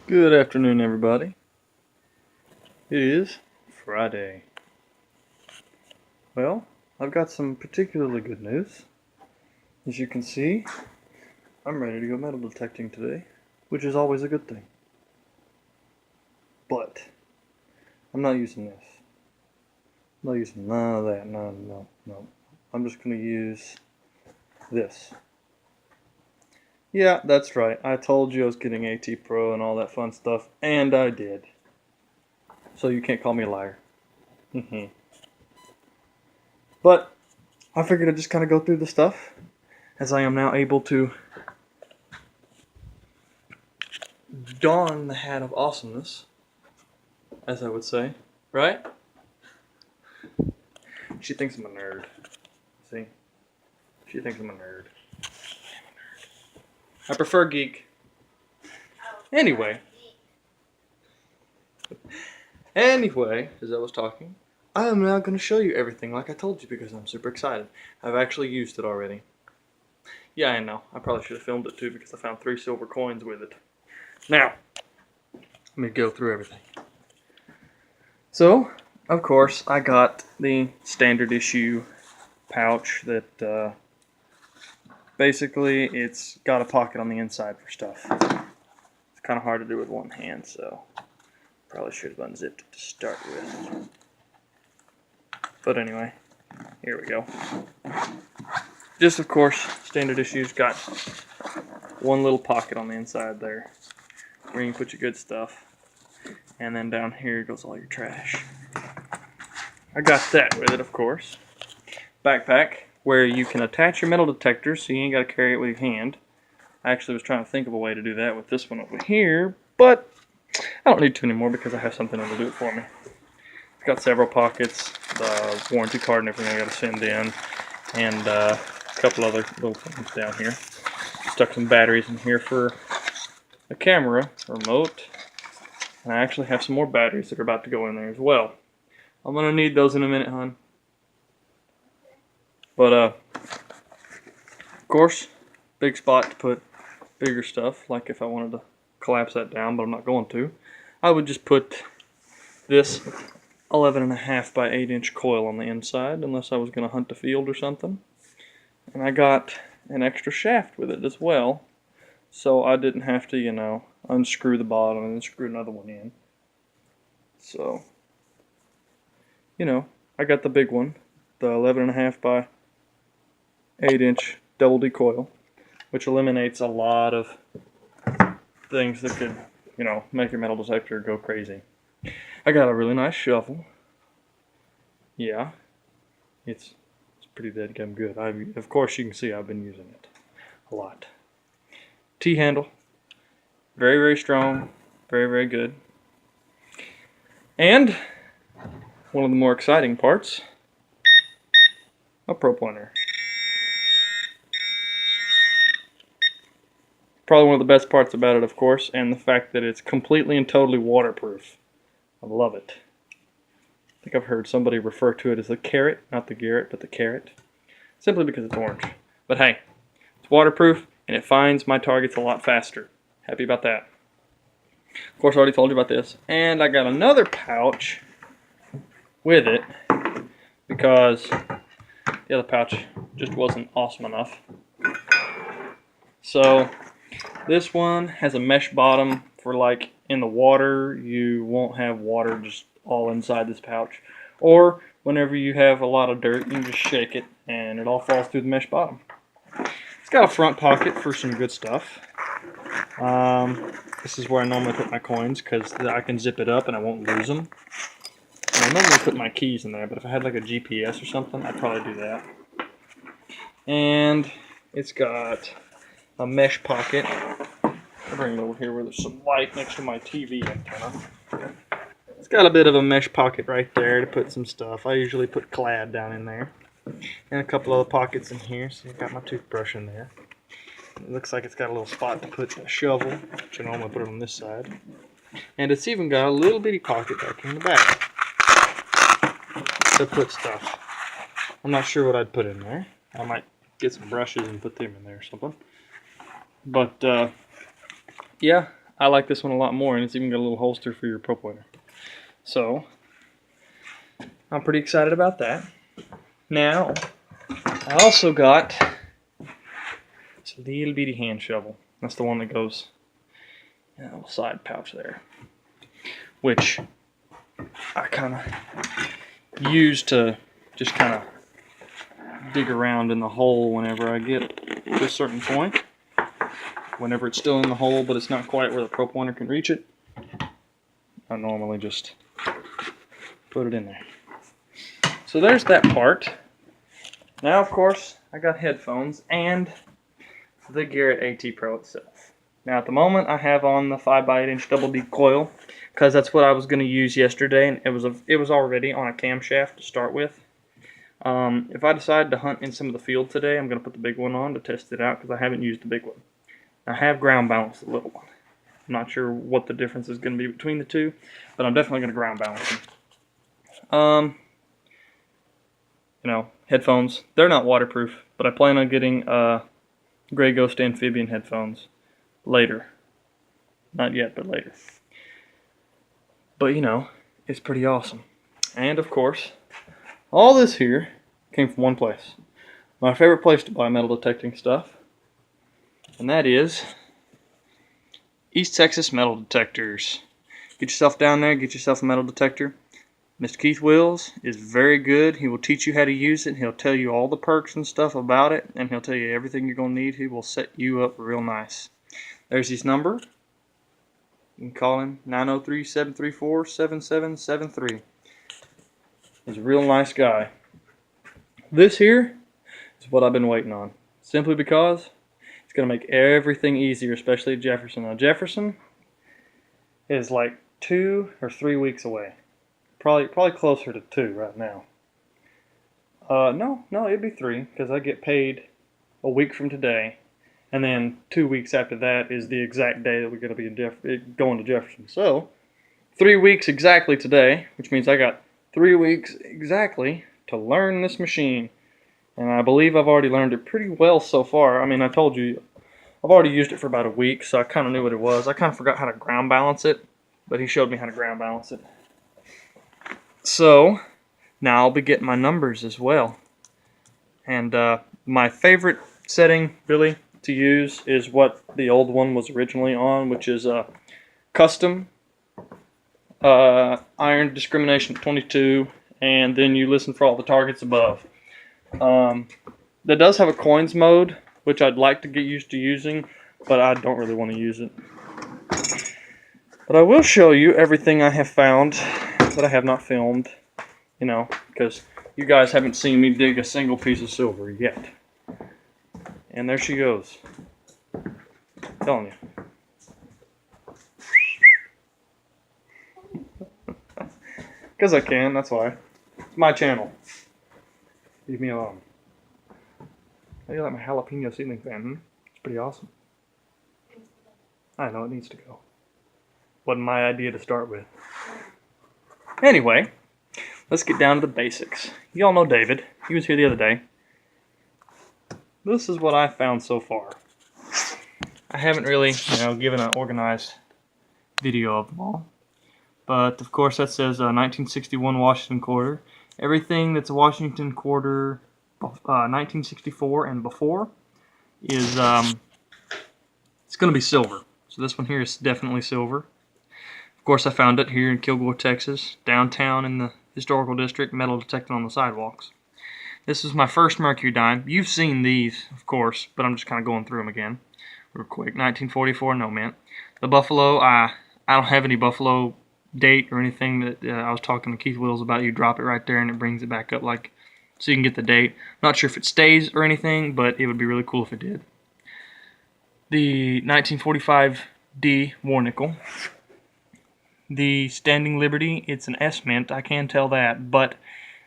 Good afternoon, everybody. It is Friday. Well, I've got some particularly good news. As you can see, I'm ready to go metal detecting today, which is always a good thing. But I'm not using this. I'm not using none of that. No. I'm just going to use this. Yeah, that's right. I told you I was getting AT Pro and all that fun stuff, and I did. So you can't call me a liar. But I figured I'd just kind of go through the stuff, as I am now able to don the hat of awesomeness, as I would say, right? She thinks I'm a nerd. See? She thinks I'm a nerd. I prefer geek. Anyway, as I was talking, I am now going to show you everything like I told you because I'm super excited. I've actually used it already. Yeah, I know. I probably should have filmed it too because I found 3 silver coins with it. Now, let me go through everything. So, of course, I got the standard issue pouch that basically it's got a pocket on the inside for stuff. It's kind of hard to do with one hand, so probably should have unzipped it to start with. But anyway, here we go. Just, of course, standard issue's got one little pocket on the inside there where you can put your good stuff. And then down here goes all your trash. I got that with it, of course. Backpack where you can attach your metal detector so you ain't got to carry it with your hand. I actually was trying to think of a way to do that with this one over here, but I don't need to anymore because I have something that'll do it for me. It's got several pockets, the warranty card and everything I got to send in, and a couple other little things down here. Stuck some batteries in here for a camera remote, and I actually have some more batteries that are about to go in there as well. I'm going to need those in a minute, hon. But, of course, big spot to put bigger stuff, like if I wanted to collapse that down, but I'm not going to. I would just put this 11.5 by 8 inch coil on the inside, unless I was going to hunt the field or something. And I got an extra shaft with it as well, so I didn't have to, you know, unscrew the bottom and then screw another one in. So, you know, I got the big one, the 11.5 by 8 inch double D coil, which eliminates a lot of things that could, you know, make your metal detector go crazy. I got a really nice shovel. Yeah, it's pretty dadgum good. Of course, you can see I've been using it a lot. T-handle, very, very strong, very, very good. And one of the more exciting parts, a pro pointer. Probably one of the best parts about it, of course, and the fact that it's completely and totally waterproof. I love it. I think I've heard somebody refer to it as the carrot, not the Garrett, but the carrot, simply because it's orange. But hey, it's waterproof, and it finds my targets a lot faster. Happy about that. Of course, I already told you about this. And I got another pouch with it, because the other pouch just wasn't awesome enough. So, this one has a mesh bottom for, like, in the water, you won't have water just all inside this pouch. Or whenever you have a lot of dirt, you can just shake it and it all falls through the mesh bottom. It's got a front pocket for some good stuff. This is where I normally put my coins because I can zip it up and I won't lose them. And I normally put my keys in there, but if I had like a GPS or something, I'd probably do that. And it's got a mesh pocket. I'll bring it over here where there's some light next to my TV antenna. It's got a bit of a mesh pocket right there to put some stuff. I usually put clad down in there. And a couple other pockets in here, so I've got my toothbrush in there. It looks like it's got a little spot to put a shovel, which I normally put it on this side. And it's even got a little bitty pocket back in the back to put stuff. I'm not sure what I'd put in there. I might get some brushes and put them in there or something. But, yeah, I like this one a lot more, and it's even got a little holster for your pro pointer. So, I'm pretty excited about that. Now, I also got this little bitty hand shovel. That's the one that goes in a little side pouch there, which I kind of use to just kind of dig around in the hole whenever I get to a certain point. Whenever it's still in the hole, but it's not quite where the pro pointer can reach it, I normally just put it in there. So there's that part. Now, of course, I got headphones and the Garrett AT Pro itself. Now, at the moment, I have on the 5x8" double D coil because that's what I was going to use yesterday, and it was already on a camshaft to start with. If I decide to hunt in some of the field today, I'm going to put the big one on to test it out because I haven't used the big one. I have ground balanced the little one. I'm not sure what the difference is going to be between the two, but I'm definitely going to ground balance them. You know, headphones, they're not waterproof, but I plan on getting Grey Ghost Amphibian headphones later. Not yet, but later. But you know, it's pretty awesome. And of course, all this here came from one place. My favorite place to buy metal detecting stuff. And that is East Texas Metal Detectors. Get yourself down there, get yourself a metal detector. Mr. Keith Wills is very good. He will teach you how to use it. He'll tell you all the perks and stuff about it, and he'll tell you everything you're going to need. He will set you up real nice. There's his number. You can call him 903-734-7773. He's a real nice guy. This here is what I've been waiting on. Simply because it's going to make everything easier, especially at Jefferson. Now, Jefferson is like 2 or 3 weeks away. Probably closer to 2 right now. No, it'd be 3 because I get paid a week from today, and then 2 weeks after that is the exact day that we're going to be going to Jefferson. So, 3 weeks exactly today, which means I got 3 weeks exactly to learn this machine, and I believe I've already learned it pretty well so far. I mean, I told you I've already used it for about a week, so I kind of knew what it was. I kind of forgot how to ground balance it, but he showed me how to ground balance it. So, now I'll be getting my numbers as well. And my favorite setting, really, to use is what the old one was originally on, which is custom iron discrimination 22, and then you listen for all the targets above. That does have a coins mode, which I'd like to get used to using, but I don't really want to use it. But I will show you everything I have found that I have not filmed, you know, because you guys haven't seen me dig a single piece of silver yet. And there she goes. I'm telling you. Because I can, that's why. It's my channel. Leave me alone. How do you like my jalapeno ceiling fan? It's pretty awesome. I know it needs to go. Wasn't my idea to start with. Anyway, let's get down to the basics. You all know David. He was here the other day. This is what I found so far. I haven't really, given an organized video of them all. But, of course, that says 1961 Washington quarter. Everything that's a Washington quarter 1964 and before is it's going to be silver. So this one here is definitely silver. Of course, I found it here in Kilgore, Texas, downtown in the historical district, metal detected on the sidewalks. This is my first mercury dime. You've seen these, of course, but I'm just kind of going through them again real quick. 1944, no mint. The Buffalo, I don't have any Buffalo date or anything that I was talking to Keith Wills about. You drop it right there and it brings it back up like so you can get the date. Not sure if it stays or anything, but it would be really cool if it did. The 1945 D war nickel. The Standing Liberty, it's an S mint, I can tell that, but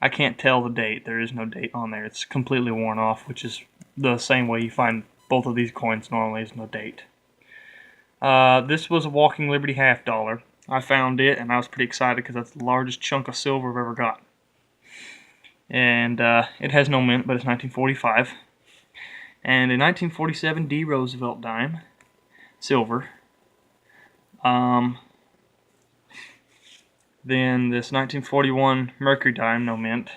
I can't tell the date. There is no date on there. It's completely worn off, which is the same way you find both of these coins normally. There's no date. This was a Walking Liberty half dollar. I found it, and I was pretty excited because that's the largest chunk of silver I've ever got. And it has no mint, but it's 1945. And a 1947 D Roosevelt dime, silver. Then this 1941 Mercury dime, no mint.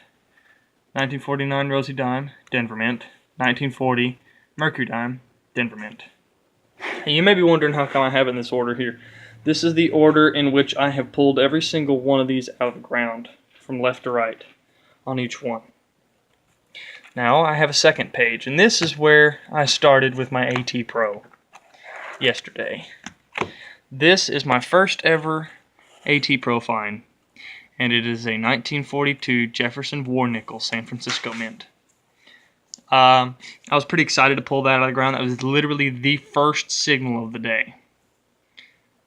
1949 Rosie dime, Denver mint. 1940 Mercury dime, Denver mint. And you may be wondering how come I have it in this order here. This is the order in which I have pulled every single one of these out of the ground, from left to right, on each one. Now I have a second page, and this is where I started with my AT Pro yesterday. This is my first ever AT Pro find, and it is a 1942 Jefferson War Nickel San Francisco mint. I was pretty excited to pull that out of the ground. That was literally the first signal of the day.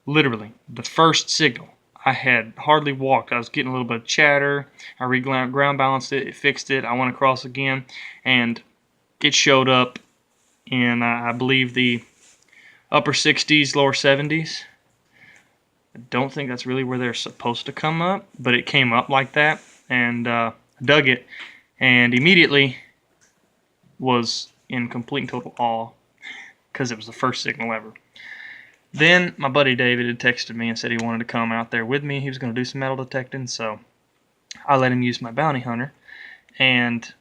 Literally, the first signal. I had hardly walked. I was getting a little bit of chatter. I ground balanced it, it fixed it. I went across again, and it showed up in, I believe, the upper 60s, lower 70s. I don't think that's really where they're supposed to come up, but it came up like that, and dug it, and immediately was in complete and total awe, because it was the first signal ever. Then my buddy David had texted me and said he wanted to come out there with me. He was going to do some metal detecting, so I let him use my bounty hunter, and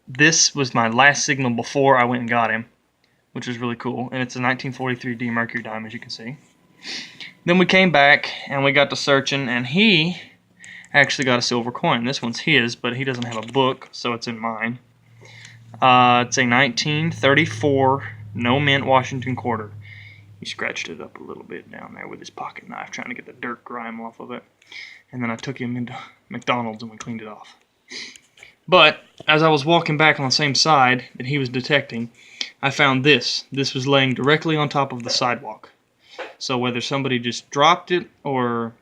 this was my last signal before I went and got him, which is really cool, and it's a 1943D Mercury dime, as you can see. Then we came back and we got to searching, and he actually got a silver coin. This one's his, but he doesn't have a book, so it's in mine. It's a 1934 no mint Washington quarter. He scratched it up a little bit down there with his pocket knife, trying to get the dirt grime off of it. And then I took him into McDonald's and we cleaned it off. But as I was walking back on the same side that he was detecting, I found this. This was laying directly on top of the sidewalk. So whether somebody just dropped it or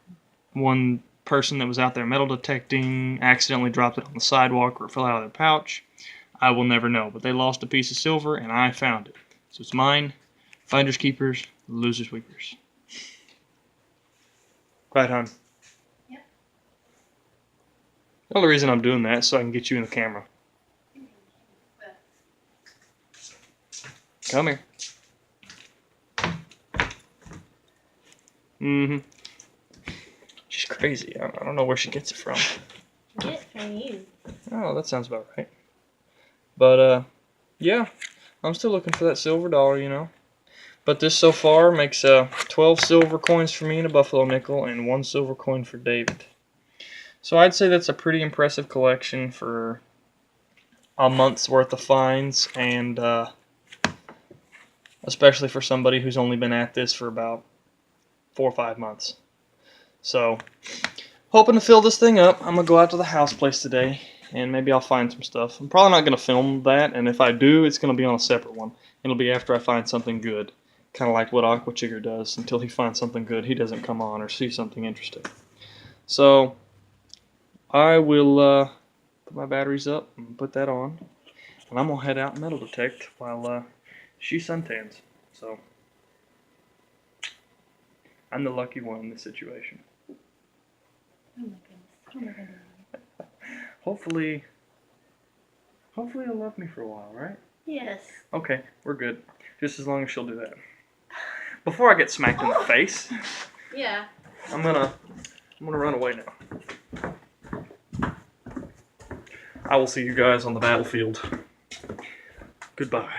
one person that was out there metal detecting accidentally dropped it on the sidewalk or it fell out of their pouch, I will never know. But they lost a piece of silver and I found it. So it's mine. Finders keepers, losers weepers. Right, hon? Yep. The only reason I'm doing that is so I can get you in the camera. Come here. She's crazy. I don't know where she gets it from. Get it from you. Oh, that sounds about right. But, yeah. I'm still looking for that silver dollar, you know. But this so far makes 12 silver coins for me and a buffalo nickel and 1 silver coin for David. So I'd say that's a pretty impressive collection for a month's worth of finds, and especially for somebody who's only been at this for about 4 or 5 months. So, hoping to fill this thing up. I'm going to go out to the house place today, and maybe I'll find some stuff. I'm probably not going to film that, and if I do, it's going to be on a separate one. It'll be after I find something good. Kind of like what Aqua Chigger does. Until he finds something good, he doesn't come on or see something interesting. So, I will put my batteries up and put that on. And I'm going to head out and metal detect while she suntans. So, I'm the lucky one in this situation. Oh my goodness. Oh my goodness. Hopefully he'll love me for a while, right? Yes. Okay, we're good. Just as long as she'll do that. Before I get smacked in the face, Yeah. I'm gonna run away now. I will see you guys on the battlefield. Goodbye.